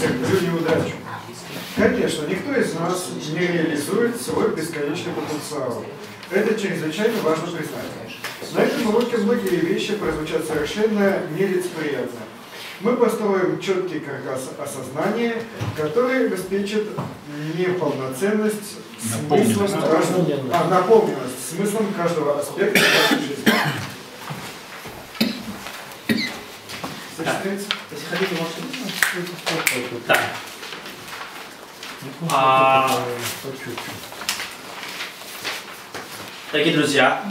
терплю неудачу. Конечно, никто из нас не реализует свой бесконечный потенциал. Это чрезвычайно важно признать. На этом уроке многие вещи прозвучат совершенно нелицеприятно. Мы построим четкий каркас осознания, который обеспечит неполноценность смыслом каждого, наполненность смыслом каждого аспекта нашей жизни. Если хотите, можете... Так. Дорогие друзья,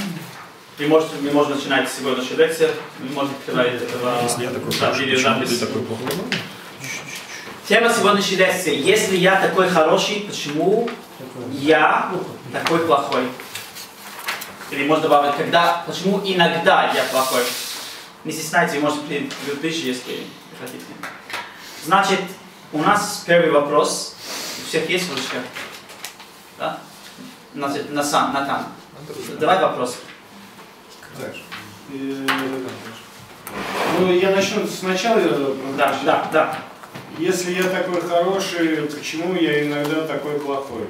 мы можем начинать сегодняшнюю лекцию. Мы можем открывать видеозапись. Тема сегодняшней лекции. Если я такой хороший, почему я такой плохой? Или можно добавить, почему иногда я плохой? Не стесняйтесь, вы можете ближе, если хотите. Значит, у нас первый вопрос. У всех есть ручка? Да? Значит, Натан. Давай вопрос. Ну, я начну сначала. Да. Если я такой хороший, почему я иногда такой плохой?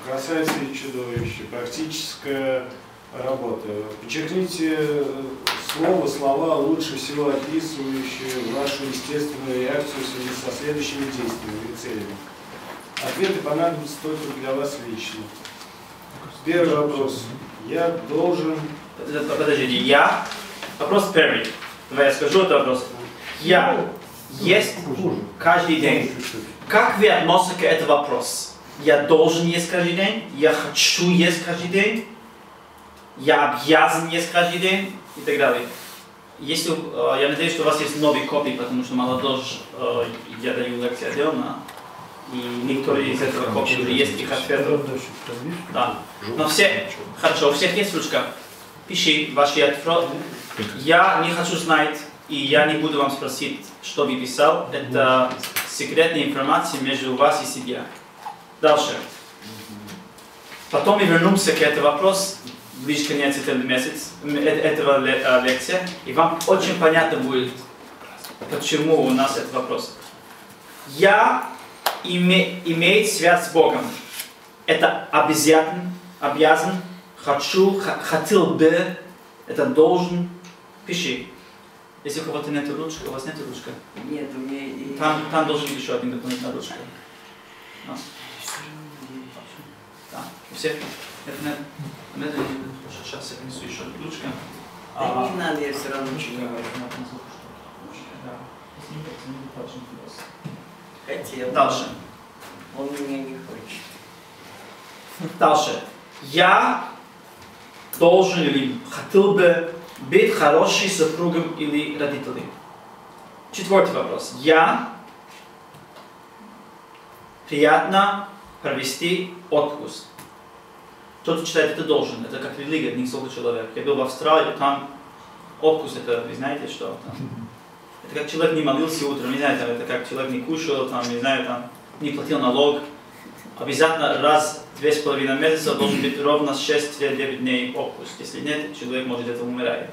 Красавица и чудовище. Практическая работа. Подчеркните слова, лучше всего описывающие вашу естественную реакцию в связи со следующими действиями и целями. Ответы понадобятся только для вас лично. Первый вопрос. Я должен... Подождите, Вопрос первый. Давай я скажу этот вопрос. Я есть каждый день. Как вы относитесь к этому вопросу? Я должен есть каждый день? Я хочу есть каждый день? Я обязан есть каждый день? И так далее. Если, я надеюсь, что у вас есть новые копии, потому что молодежь, я даю лекции отдельно. И некоторые из этого копий уже есть их ответы. Да. Но все, хорошо, у всех есть ручка. Пиши ваши ответы. Я не хочу знать, и я не буду вам спросить, что вы писал. Это секретная информация между вас и себя. Дальше. Потом мы вернемся к этому вопросу, ближе к концу этого лекции, и вам очень понятно будет, почему у нас этот вопрос. Я имеет связь с Богом. Это обязан, хочу, хотел бы, это должен. Пиши. Если у кого-то нет ручки, у вас нет ручки? Нет, у меня и... Там должен быть еще один дополнительный ручка. Да. У всех? Сейчас я принесу еще ручка. Да не надо, я все равно читаю. Хотел. Дальше. Он меня не хочет. Дальше. Я должен или хотел бы быть хорошим супругом или родителем. Четвертый вопрос. Я приятно провести отпуск. Кто-то читает, это должен. Это как религия, не столько человек. Я был в Австралии, там отпуск, это вы знаете что? Там, это как человек не молился утром, не знаю, там, это как человек не кушал, там, не знаю, там, не платил налог. Обязательно раз в 2,5 месяца должен быть ровно 6-9 дней отпуск. Если нет, человек может это умирать.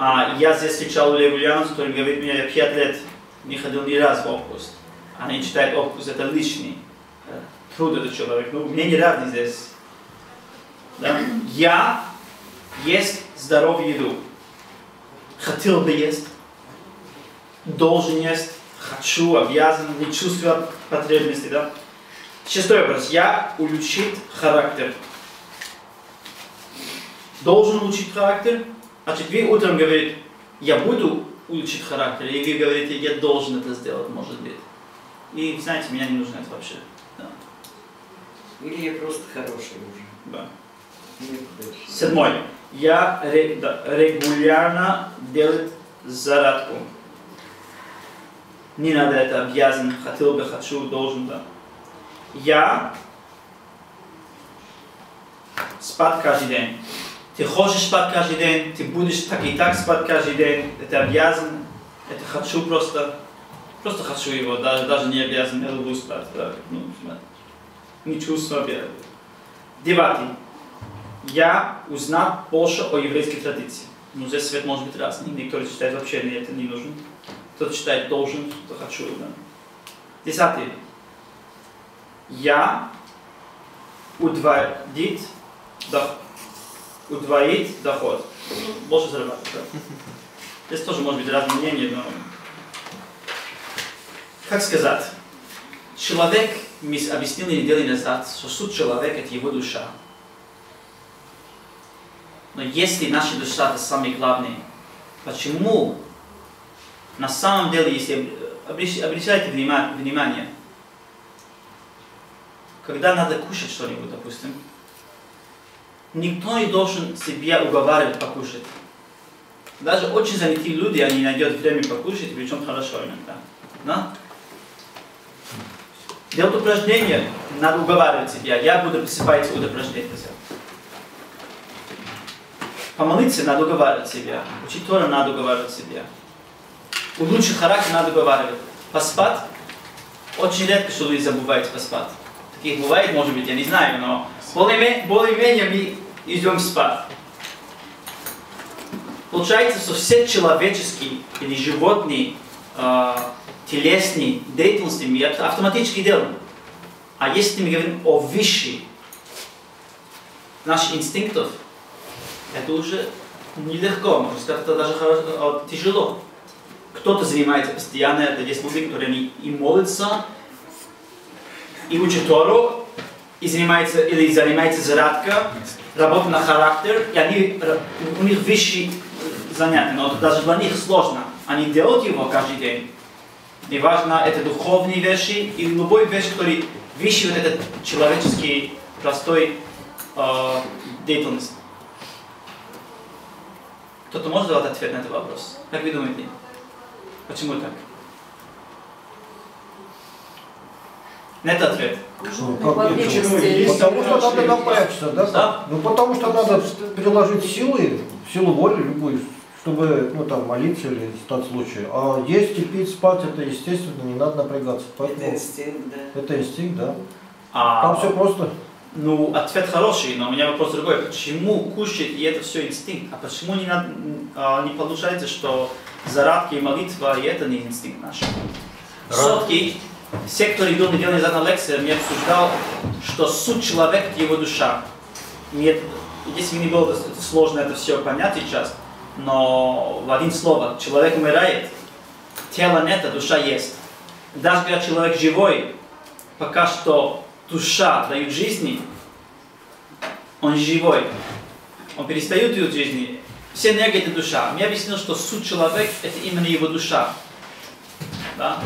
Я здесь встречал Лев Ульянович, который говорит мне, я 5 лет не ходил ни разу в отпуск. Они считают отпуск это лишний. Труд это человек. Ну, мне не рады здесь. Да? Я есть здоровую еду. Хотел бы есть. Должен есть. Хочу, обязан, не чувствую потребности. Да? Шестой вопрос. Я улучшить характер. Должен улучшить характер. Значит, вы утром говорите, я буду улучшить характер, и вы говорите, я должен это сделать, может быть. И, знаете, меня не нужно это вообще. Да. Или я просто хороший уже. Да. Седьмой. Я регулярно делаю зарядку. Не надо это обязан, хотел бы, хочу, должен, да. Я спать каждый день. Ты хочешь спать каждый день, ты будешь так и так спать каждый день. Это обязан, это хочу просто хочу его, даже не обязан, я люблю спать. Да. Ну, не чувствую. Девятый. Я узнал больше о еврейской традиции. Ну, здесь свет может быть разный. Некоторые считают вообще, это не нужно. Кто-то считает должен, кто хочу. Да. 10. Я удвоит доход. Больше зарабатывать. Да? Здесь тоже может быть разные мнения, но... Как сказать? Человек, мы объяснили неделю назад, что суть человека – это его душа. Но если наша душа – это самое главное, почему на самом деле, если обращайте внимание, когда надо кушать что-нибудь, допустим, никто не должен себя уговаривать покушать. Даже очень занятые люди, они найдут время покушать, причем хорошо иногда. Да? Делать упражнения, надо уговаривать себя. Я буду просыпаться от упражнений. Помолиться надо уговаривать себя. Учить Тору надо уговаривать себя. Улучшить характер надо уговаривать. Поспать. Очень редко, что люди забываете поспать. Таких бывает, может быть, я не знаю, но более-менее мы идем спать. Получается, что все человеческие или животные телесные деятельности мы автоматически делаем. А если мы говорим о высших наших инстинктов, это уже нелегко, можно сказать, это даже тяжело. Кто-то занимается постоянно, это есть люди, которые и молятся, и учат Тору, и занимается зарядка, работа на характер, и у них высшие занятия, но даже для них сложно. Они делают его каждый день. Неважно, это духовные вещи или любой вещь, который выше вот этот человеческий простой деятельность. Кто-то может дать ответ на этот вопрос? Как вы думаете? Почему так? Нет ответа. Потому что надо напрячься, да? Да? Ну потому что надо приложить силу воли любую, чтобы молиться или стать случаю. А есть и пить, спать, это естественно, не надо напрягаться. Поэтому Это инстинкт, да. Это инстинкт, да. Там все просто. Ну, ответ хороший, но у меня вопрос другой. Почему кушать и это все инстинкт? А почему не получается, что зарядка и молитва и это не инстинкт наш? Все-таки, все, кто идут неделю назад на лекции, я обсуждал, что суть человека – это его душа. Если бы не было сложно это все понять сейчас, но в один слово, человек умирает, тело нет, а душа есть. Даже когда человек живой, пока что душа дает жизни, он живой, он перестает дать жизни. Все энергии – это душа. Мне объяснил, что суть человека – это именно его душа. Да?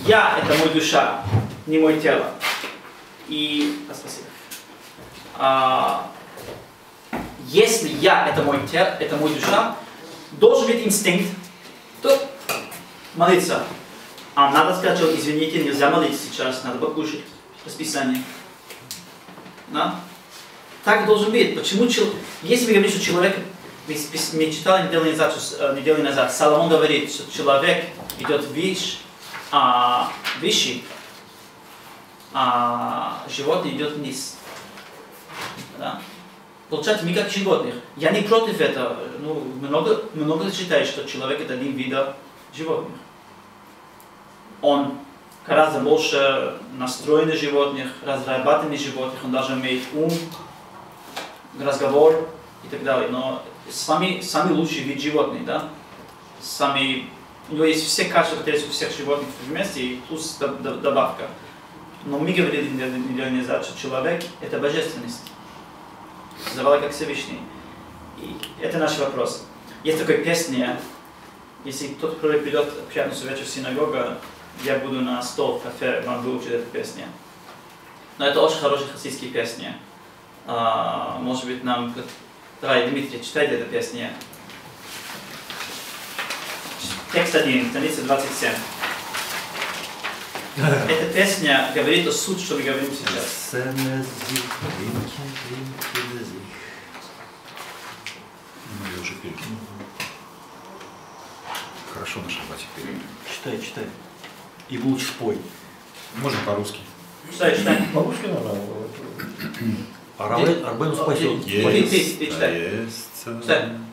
Я – это мой душа, не мое тело. И, спасибо. Если я – это мой тело, это мой душа, должен быть инстинкт, то молиться. А надо сказать, что извините, нельзя молиться сейчас, надо покушать. Расписание. Да? Так должен быть. Почему если мы говорим, что человек, мы читали неделю назад, Соломон говорит, что человек идет выше, а животное идет вниз. Да? Получается, мы как животных. Я не против этого. Много считают, что человек это один вид животных. Он гораздо больше настроенных животных, разрабатыванных животных, он даже имеет ум, разговор и так далее. Но самый лучший вид животных, да? У него есть все качества, которые есть у всех животных вместе, и плюс добавка. Но мы говорили неделю назад, что человек – это божественность. Создавали как Всевышний. И это наш вопрос. Есть такая песня, если кто-то придет в пятницу вечер в синагогу, я буду на стол в кафе, вам выучить эту песню. Но это очень хорошая хасидская песня. Может быть, нам... Давай, Дмитрий, читайте эту песню. Текст 1, страница 27. Эта песня говорит о сути, что мы говорим сейчас. Хорошо на шаббате перейдем. Читай. И лучше спой. Можно по-русски. Читай. По-русски надо. Арбену спасет. Ты читай.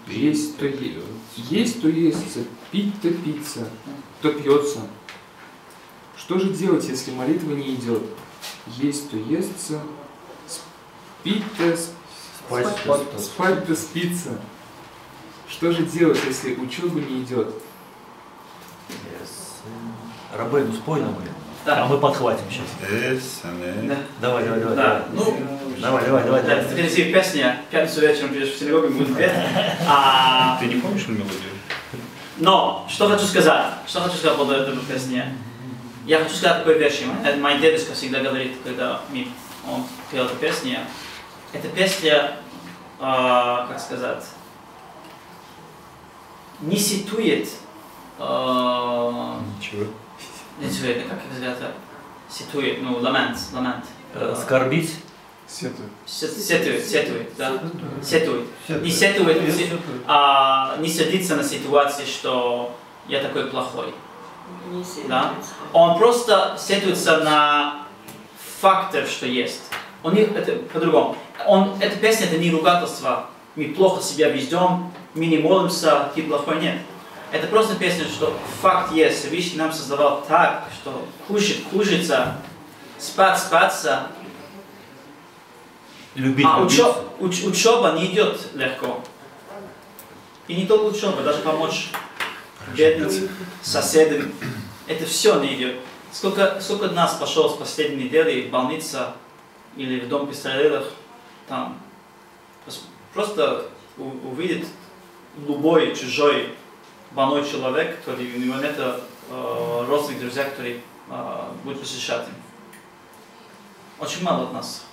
Есть то есть, пить то питься, то пьется. Что же делать, если молитва не идет? Есть то естся, спить-то спать-то спится. Что же делать, если учеба не идет? Рабейну спой нам, Да. а мы подхватим сейчас. Да. Давай. Да. Ну, Давай. да, это красивая песня. В пятницу вечером придешь в синагогу, будет петь. Ты не помнишь мелодию? Но, что хочу сказать по этой песне. Я хочу сказать такой вещи. Мой дедушка всегда говорит, когда он пел эту песню. Эта песня, как сказать, не ситует. Ничего. Ничего, как сказать, ситует, ну, ламент. Скорбить. Сетует, да. Сетует. Не сетует, не сердится на ситуацию, что я такой плохой. Да? Он просто сетуется на фактор, что есть. Он это по-другому. Эта песня это не ругательство. Мы плохо себя ведем, мы не молимся, ты плохой, нет. Это просто песня, что факт есть. Всевышний нам создавал так, что хужится, спаться. Любить. Учеба не идет легко. И не только учеба, даже помочь бедным, соседям. Это все не идет. Сколько нас пошло с последней недели в больницу или в дом престарелых, там просто увидит любой чужой больной человек, который у него нет родственных друзей, которые будут посещать им. Очень мало от нас.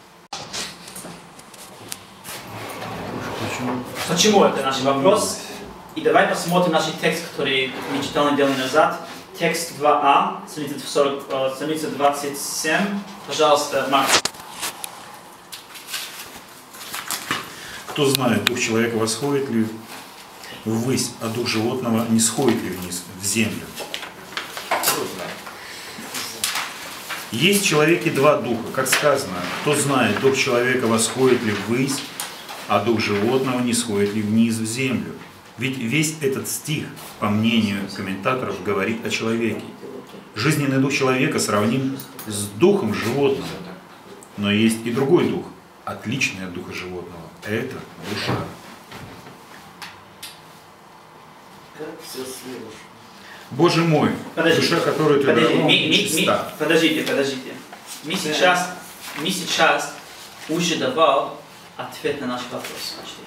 Почему это наш вопрос? И давай посмотрим наш текст, который мы читали неделю назад. Текст 2а, страница 27. Пожалуйста, Марк. Кто знает, дух человека восходит ли ввысь, а дух животного не сходит ли вниз, в землю? Есть в человеке два духа, как сказано, кто знает, дух человека восходит ли ввысь, а дух животного не сходит ли вниз в землю. Ведь весь этот стих, по мнению комментаторов, говорит о человеке. Жизненный дух человека сравним с духом животного. Но есть и другой дух, отличный от духа животного. Это душа. Как все сложно. Боже мой, душа, которую ты даровал, чиста. Подождите. Мы сейчас уже давал ответ на наш вопрос почти.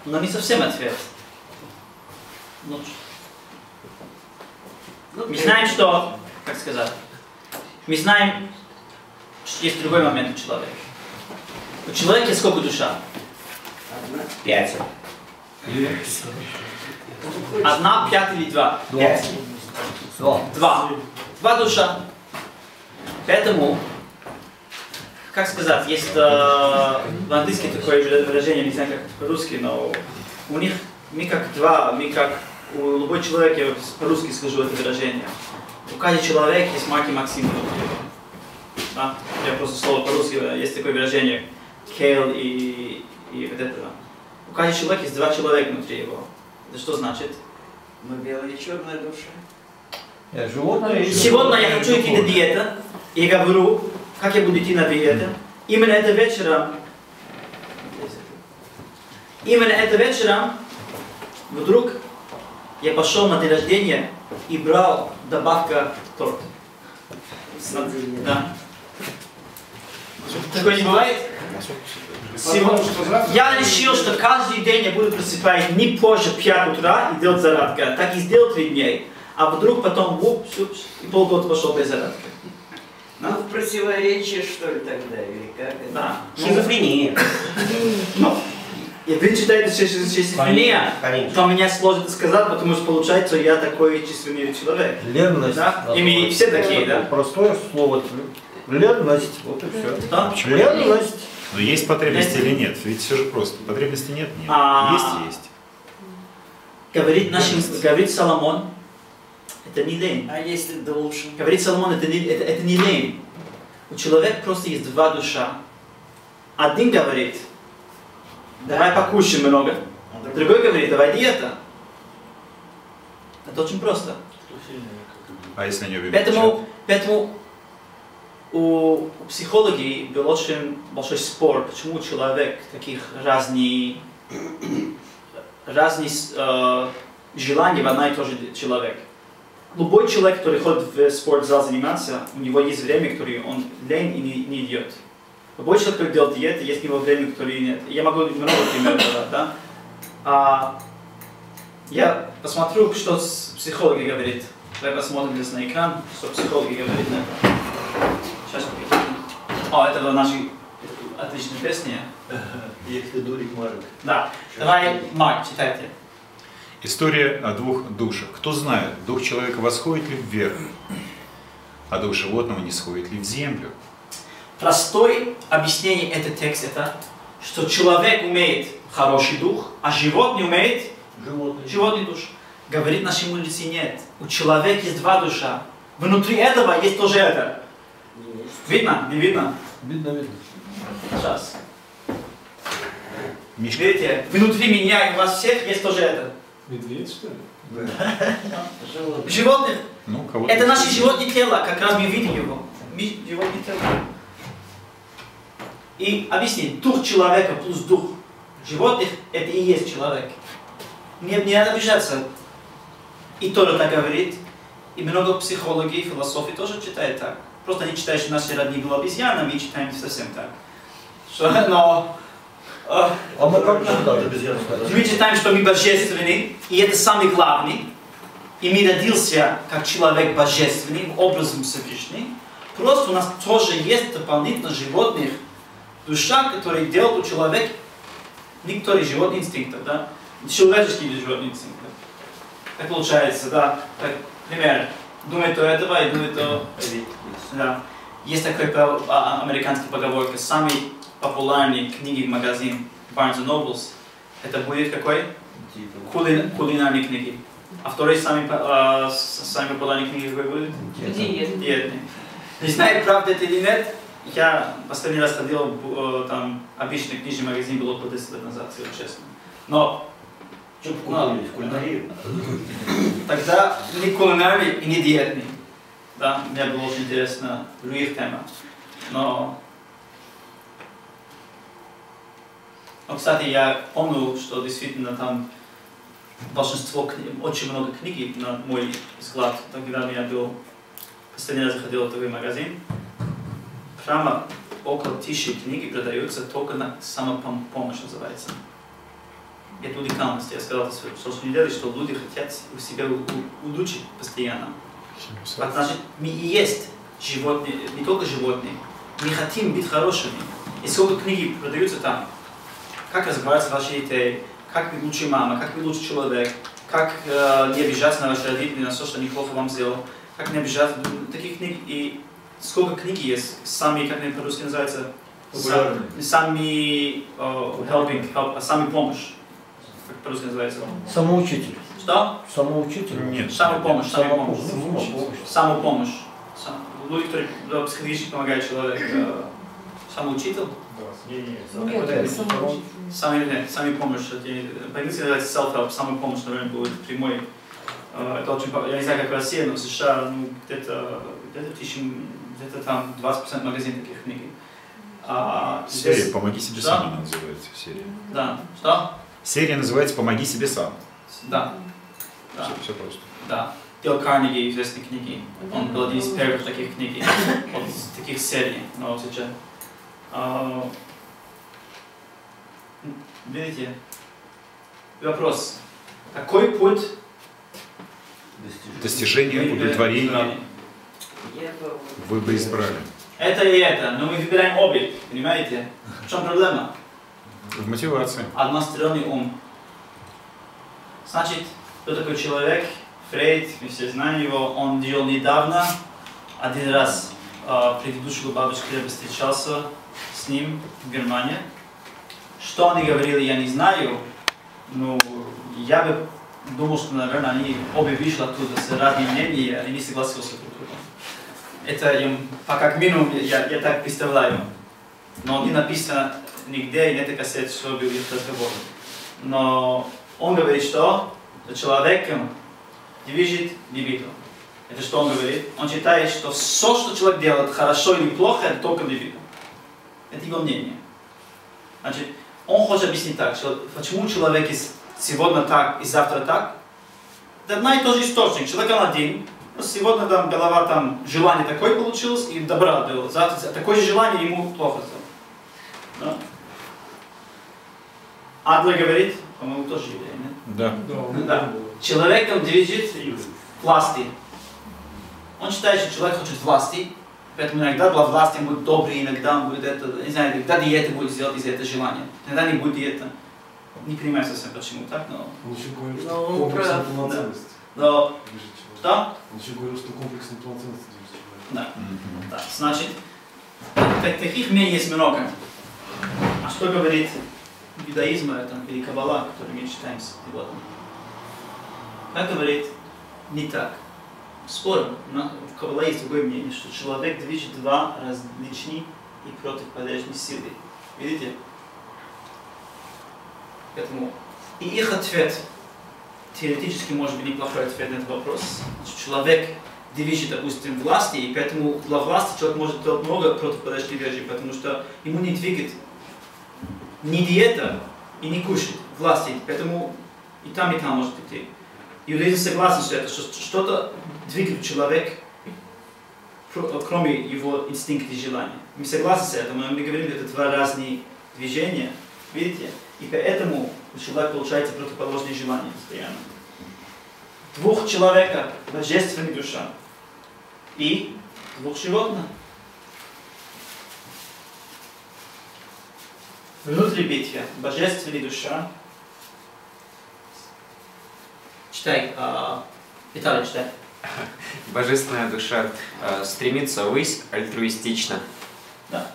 Но не совсем ответ. Мы знаем, что, как сказать, мы знаем, что есть другой момент у человека. У человека сколько душа? 5. 1, 5 или 2? 5. 2 душа. Поэтому, как сказать, есть в английском такое выражение, не знаю как по-русски, но у них мы как у любого человека, я по-русски скажу это выражение. У каждого человека есть Марк и Максим. Да? Я просто слово по-русски, есть такое выражение Кейл и вот этого. У каждого человека есть 2 человека внутри его. Это что значит? Но белая и черная душа. Сегодня я хочу идти на диету, и я говорю, как я буду идти на диету. Именно это вечером, вдруг я пошел на день рождения и брал добавка торта. Да. Такое не бывает? Я решил, что каждый день я буду просыпать не позже 5 утра и делать зарядку. Так и сделал 3 дня. А вдруг потом, и полгода пошел без зарядки. Ну, в противоречие, что ли, тогда, или как это? Да. Шизофрения. Ну, и вы считаете, что шизофрения, то меня сложно сказать, потому что получается, я такой чувственный человек. Ленность. Да? И мы все такие, да? Простое слово. Ленность. Вот и все. Да? Ленность. Но есть потребности или нет? Ведь все же просто. Потребности нет? Нет. Есть. Говорит Соломон, это не лень. А если должен? Говорит Соломон, это не лень. У человека просто есть 2 душа. Один говорит, давай покушаем много. Другой говорит, давай диета. Это очень просто. А если они обе молчат? Поэтому у психологии был очень большой спор, почему человек таких разные желания в одной и той же человек. Любой человек, который ходит в спортзал заниматься, у него есть время, которое он лень и не идет. Любой человек, который делает диету, есть у него время, которое нет. Я могу много примеров давать, да? Я посмотрю, что психологи говорит. Давай посмотрим здесь на экран, что психологи говорит на это. Сейчас это была наша отличная песня. Да. Давай, Марк, читайте. История о двух душах. Кто знает, дух человека восходит ли вверх, а дух животного не сходит ли в землю? Простое объяснение этого текста это, что человек имеет хороший дух, а животное имеет животный дух. Говорит нашей мудрецы нет. У человека есть два душа. Внутри этого есть тоже это. Видно? Не видно? Видно. Сейчас. Мишка. Видите? Внутри меня и у вас всех есть тоже это. Медведь, что ли? Животных. Ну, кого-то Это наше животное тело, как раз мы видим его. Животное тело. И объясни, дух человека плюс дух животных, это и есть человек. Не надо обижаться. И тоже так говорит. И много психологов, философов тоже читают так. Просто они читают, что наши родные были обезьяны, мы читаем совсем так. Но... А мы как читаем? Мы читаем, что мы божественны, и это самый главный. И мы родился как человек божественный, образом Всевышний. Просто у нас тоже есть дополнительно животных душа, которые делают у человека некоторые животные инстинкты, да? Человеческие животные инстинкты. Так получается, да? Так, например, думает о этого и думает о... Да. Есть такой американский поговорка, самый популярный книги в магазине Barnes & Nobles, это будет какой? Кулинарные книги. А второй самый популярный книги какой будет? Диетные. Не знаю, правда это или нет, я последний раз ходил в там, обычный книжный магазин, было по 10 лет назад, если честно. Но... Тогда не кулинарный и не диетный. Да, мне было очень интересно в других темах. Но, кстати, я помню, что действительно там большинство очень много книг, на мой взгляд, когда я был, последний раз ходил в такой магазин, прямо около 1000 книг продаются только на самопомощь называется. Это уникальность. Я сказал в прошлой неделе, что люди хотят у себя улучшить постоянно. Значит, мы и есть животные, не только животные. Мы хотим быть хорошими. И сколько книг продаются там. Как разговаривать с вашей детей, как быть лучшей мамой, как быть лучший человек, как не обижаться на ваших родителей, на все, что они плохо вам сделали, как не обижаться. Таких книг и сколько книг есть. Сами, как они по-русски называются? Сами helping, сами помощь. Как по-русски называется? Самоучитель. Что? Самоучитель? Нет. Самопомощь. Самопомощь. Люди, которые психологически помогают человеку. Самоучитель? Сами помощь. По-английски называется self-help. Самопомощь, наверное, будет прямой. Это очень, я не знаю, как в России, но в США где-то там 20% магазин таких книг. Серия «Помоги себе сам» она называется. Серия. Да. Что? Серия называется «Помоги себе сам». Да. Все просто. Да. Дэл Карнеги, известной книги. Он был один из первых таких книг, таких серий. Но сейчас... Видите? Вопрос. Какой путь достижения удовлетворения вы бы избрали? Это и это, но мы выбираем обе, понимаете? В чем проблема? В мотивации. Односторонний ум. Значит, кто такой человек? Фрейд, мы все знаем его, он делал недавно, один раз предыдущего бабушки я встречался с ним в Германии. Что они говорили, я не знаю, но я бы думал, что, наверное, они обе вышли оттуда с разными мнениями, и не согласился друг с другом. Это, как минимум, я так представляю. Но не написано нигде, и нет кассет, что был их разговор. Но он говорит, что человеком движет либидо. Это что он говорит? Он считает, что все, что человек делает, хорошо или плохо, это только левитам. Это его мнение. Значит, он хочет объяснить так, что почему человек сегодня так и завтра так. Это одна и та же источник. Человек он один. Сегодня там голова, там желание такое получилось и добра было. Завтра такое же желание ему плохо стало. Да? Адлер говорит, по-моему, тоже еврей, нет? Да. Да. Человеком движет власти. Он считает, что человек хочет власти, поэтому иногда для власти он будет добрый, иногда он будет это, не знаю, иногда диета будет сделать из этого желания. Иногда не будет диета. Не понимаю совсем почему так, но... Он еще говорил, что комплексная полноценность. Но... Что? Он еще говорил, что комплексная полноценность движет человека. Да. Да. Значит, таких мнений есть много. А что говорит иудаизм или каббала, который мы читаем сегодня? Как говорит, не так. Спорим, в каббале есть другое мнение, что человек движет два различные и противоположные силы. Видите? Поэтому и их ответ теоретически может быть неплохой ответ на этот вопрос. Значит, человек движет, допустим, власти, и поэтому для власти человек может делать много противоположных вещей, потому что ему не двигает ни диета и не кушать власти, поэтому и там может идти. Иудаизм согласен с этим, что что-то двигает человека, кроме его инстинкта и желания. Мы согласны с этим, но мы говорим, что это два разные движения, видите? И поэтому у человека получается противоположные желания постоянно. Двух человека божественная душа и двух животных. Внутри битвы божественная душа. Читай, Виталий, читай. Божественная душа стремится ввысь альтруистично. Да.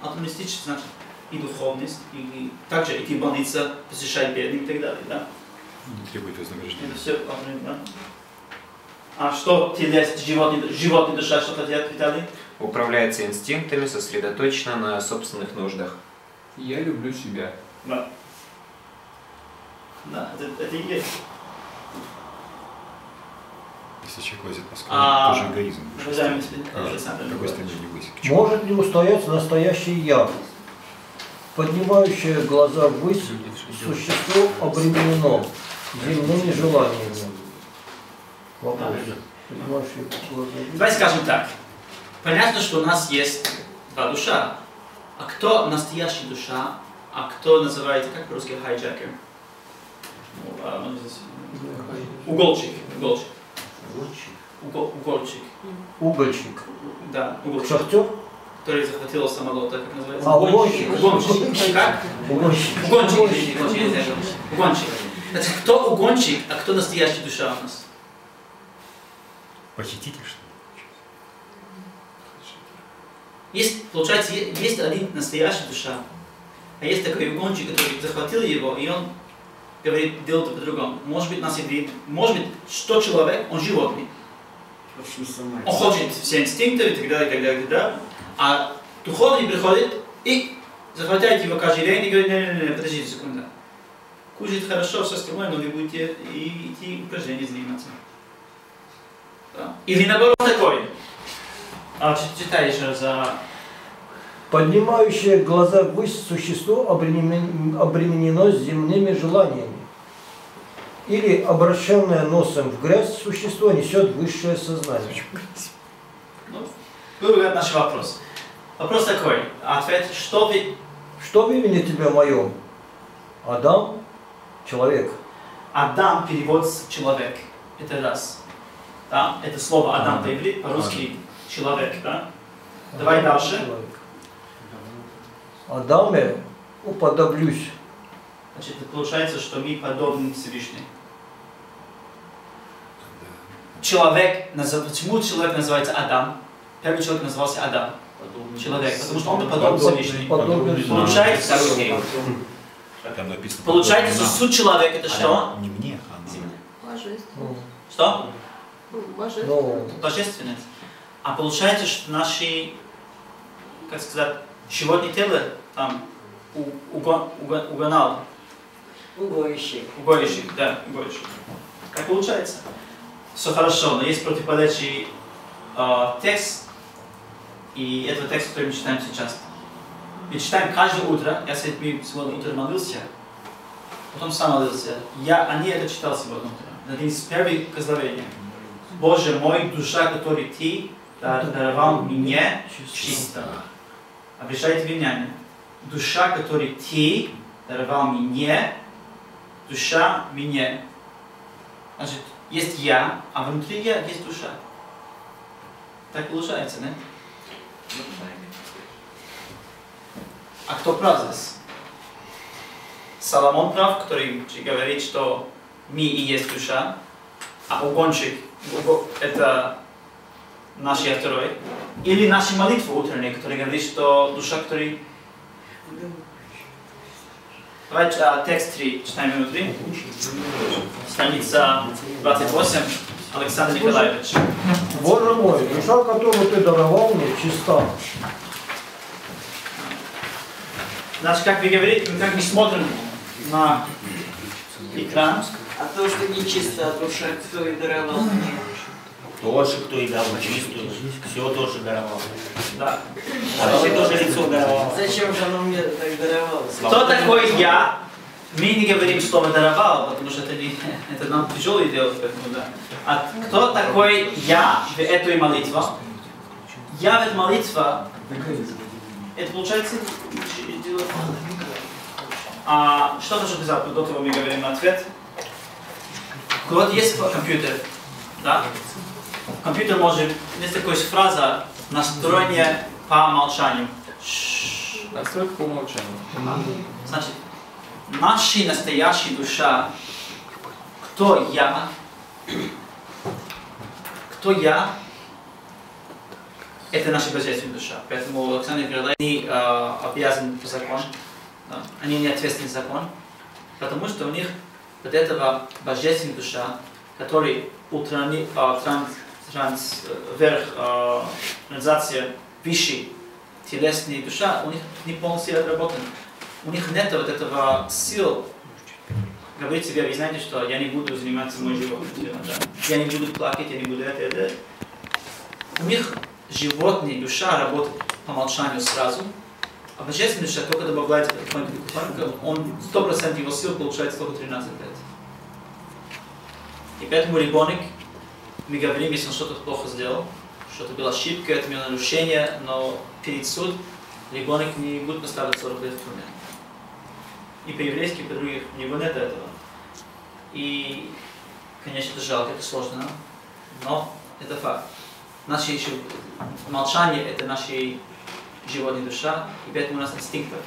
Альтруистично значит и духовность, и также идти в больницу, посещать бедных и так далее, да? Не требует вознаграждения. Это все, да? А что телес, животная душа, что делает, Виталий? Управляется инстинктами, сосредоточена на собственных нуждах. Я люблю себя. Да. Да, это и есть. Если человек лазит по скалам, тоже эгоизм. Уважаемый Какой стремление ввысь? Может ли устоять настоящий я? Поднимающее глаза ввысь, существо обременено земными желаниями. Вопрос. Поднимающее глаза ввысь. Давайте скажем так. Понятно, что у нас есть два душа. А кто настоящая душа, а кто называется, как по-русски, хайджекер? Угольщик. Угольщик. Да, угольщик. Шахтер? Который захватил самолет, как называется? Угонщик. Угонщик. Как? Угонщик. Угонщик. Значит, кто угонщик, а кто настоящая душа у нас? Похититель, что ли? Есть, получается, есть один настоящая душа, а есть такой угонщик, который захватил его, и он говорит, делает это по-другому. Может быть, нас и может быть, 100 человек, он животный. Он хочет все инстинкты и так далее, и так далее, и так далее. А духовный приходит и захватывает его каждый день и говорит, не, подождите секунду. Кушать хорошо, все остальное, но вы будете идти упражнения заниматься. Да. Или наоборот такой. Читай еще за... Поднимающее глаза ввысь существо обременено земными желаниями. Или обращенное носом в грязь существо несет высшее сознание. Ну, был наш вопрос. Вопрос такой. Ответ, что в имени тебя моем? Адам, человек. Адам переводится человек. Это раз. Да? Это слово Адам по-русски человек. Да? Давай дальше. Адаме уподоблюсь. Значит, получается, что мы подобны Всевышнему. Человек, почему человек называется Адам? Первый человек назывался Адам. Человек, потому что он подобен Всевышнему. Получается, Там написано. Получается, что суть человека это что? Не мне, а Божественность. Что? Божественность. Божественность. А получается, что наши, как сказать, животное тело там угонал. Угойщик. Угойщик, да, угойщик. Как получается? все хорошо, но есть противоречий текст и этого текста, который мы читаем сейчас. Мы читаем каждое утро, я сегодня утром молился, потом сам молился. Они это читал сегодня утром. Это один из первых возглавлений. Боже мой, душа, которую Ты даровал мне, чисто. Обращайте внимание. Душа, которую Ты даровал мне, душа мне. Значит, есть я, а внутри я есть душа. Так получается, да? А кто прав здесь? Соломон прав, который говорит, что мы и есть душа, а угонщик – это наш я второй. Или наши молитвы утренние, которые говорят, что душа, который... Давайте текст 3, читаем внутри. Страница 28, Александр Николаевич. Боже мой, душа, которую Ты даровал мне, чиста. Значит, как вы говорите, как мы смотрим на экран. А то, что нечистая душа, кто и даровал мне? Тоже, кто и дал чистую, все тоже даровал. Да. А ты тоже лицо даровал. Зачем же оно мне так даровалось? Кто такой я? Мы не говорим слово даровал, потому что это нам тяжело делать, поэтому да. А кто такой я в этой молитве? Я в этой молитве, это получается дело. Что нужно сказать? До того мы говорим ответ. У кого-то есть компьютер, да? Компьютер может, есть такая фраза «настроение по умолчанию». Настройка по умолчанию. Значит, наша настоящая душа, кто я, это наша божественная душа. Поэтому Александр Николаевич, они обязаны по закону, да? Они не ответственны за закон, потому что у них вот эта божественная душа, которая реализация высшей телесной душа, у них не полностью отработана. У них нет вот этого сил говорить себе, вы знаете, что я не буду заниматься моим животным, да? Я не буду плакать, я не буду это. У них животная душа работает по умолчанию сразу, а божественная душа только добавляется потихоньку, он 100% его сил получает только 13 лет. И поэтому ребенок, мы говорим, если он что-то плохо сделал, что-то была ошибка, это было нарушение, но перед суд ребенок не будет поставлен 40 лет в тюрьме. И по-еврейски, и по-других, у него нет этого. И, конечно, это жалко, это сложно, но это факт. Наше молчание – это наша животная душа, и поэтому у нас инстинктов.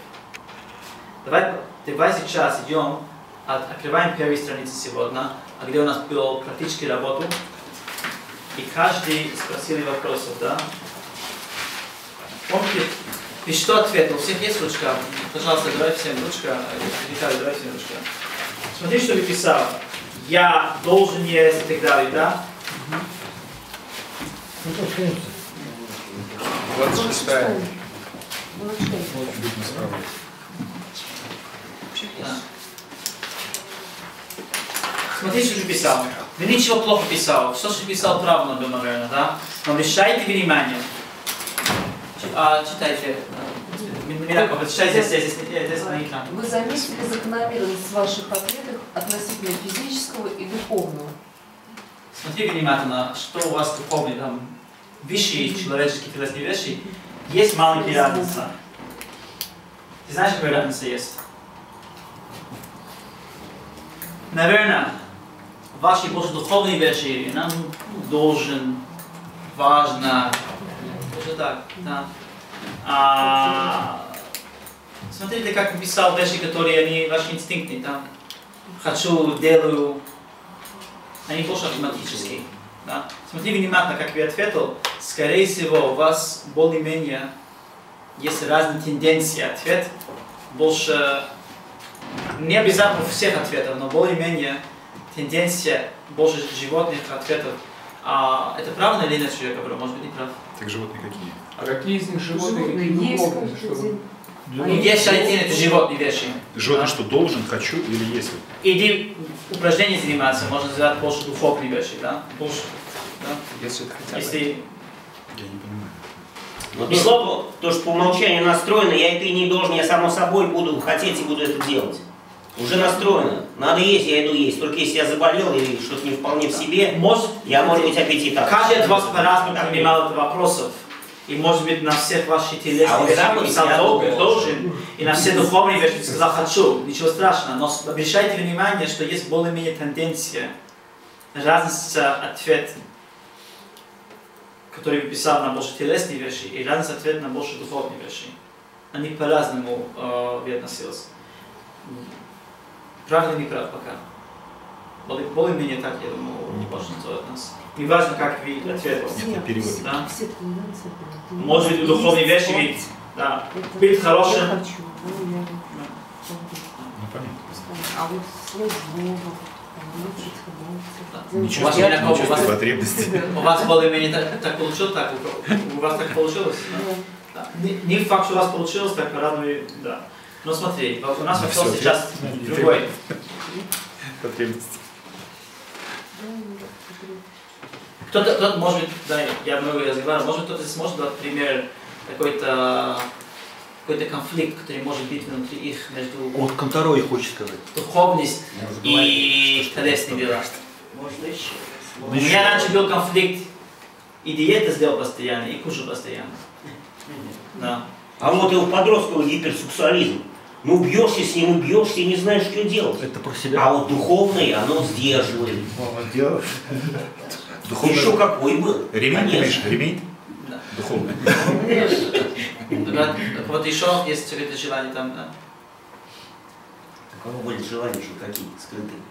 Давай сейчас идем, открываем первую страницу сегодня, где у нас была практическая работа, и каждый спросил вопросов, да? Помните, и что ответил? У всех есть ручка? Пожалуйста, давай всем ручка. Виталий, давай всем ручка. Смотри, что ты писал. Я должен есть и так далее, да? 26. Смотри, что ты писал. Ты ничего плохо писал. Все, что ты писал, правильно было, наверное, да? Но обращайте внимание. Читайте. Читайте здесь на экране. Вы заметили закономерность в ваших ответах относительно физического и духовного? Смотри внимательно, что у вас духовные, там, вещи, человеческие, телесные вещи, есть маленькие разницы. Ты знаешь, какая разница есть? Наверное, ваши больше духовные вещи, нам должен, важно, тоже так, да. Смотрите, как писал вещи, которые они ваши инстинкты, там, хочу, делаю, они больше автоматические. Да? Смотри внимательно, как я ответил, скорее всего, у вас более-менее есть разные тенденции. Ответ больше, не обязательно всех ответов, но более-менее тенденция больше животных ответов. Это правильно или нет, что я говорю? Может быть, не прав? Так животные какие? А какие из них животные, какие духовные? Есть. Есть один, это животные вещи. Животное что, должен, хочу или если? Иди упражнения заниматься, можно сделать больше духовные вещи, да? Больше, да? Если это хотя бы. Если... Я не понимаю. Вот то, что по умолчанию настроено, я это и не должен, я само собой буду хотеть и буду это делать. Уже настроено. Надо есть, я иду есть. Только если я заболел или что-то не вполне в себе, я, может быть, аппетит так. Каждый от вас по-разному понимал это вопросов. И может быть на всех ваши телесные вещи написал должен, и на все духовные вещи сказал хочу. Ничего страшного, но обращайте внимание, что есть более-менее тенденция, разница ответ, который писал на больше телесные вещи, и разница ответ на больше духовные вещи. Они по-разному относились. Правда, не прав пока. Более-менее так, я думаю, не большинство от нас. Не важно, как вы ответите. Да? Может быть, духовные вещи ведь, да, быть хорошим. А вот свой у вас более-менее так получилось, так у вас так получилось? Да. Не факт, что у вас получилось, так по-разному, да. Но смотри, у нас вопрос сейчас другой. Потребности. Кто-то, может быть, да, я много разговаривал, может быть, кто-то сможет дать пример какой-то конфликт, который может быть внутри их между... Вот Конторой хочет сказать. Духовность и телесные дела. Можно еще? У меня раньше был конфликт, и диета сделал постоянно, и кушал постоянно. Да. А вот и у подростков гиперсексуализм. Ну, бьешься с ним, бьешься и не знаешь, что делать. Это про себя. А вот духовное, оно сдерживает. Молодежь. Духовный... Еще какой был. Ремень, конечно. Ремень? Да. Духовный. Вот еще есть это желание там, да? У кого были желания еще какие-то скрытые?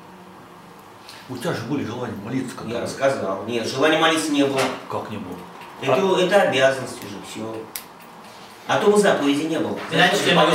У тебя же были желания молиться. Я рассказал. Нет, желания молиться не было. Как не было? Это обязанность уже, все. А то заповеди не было. Знаете, что я могу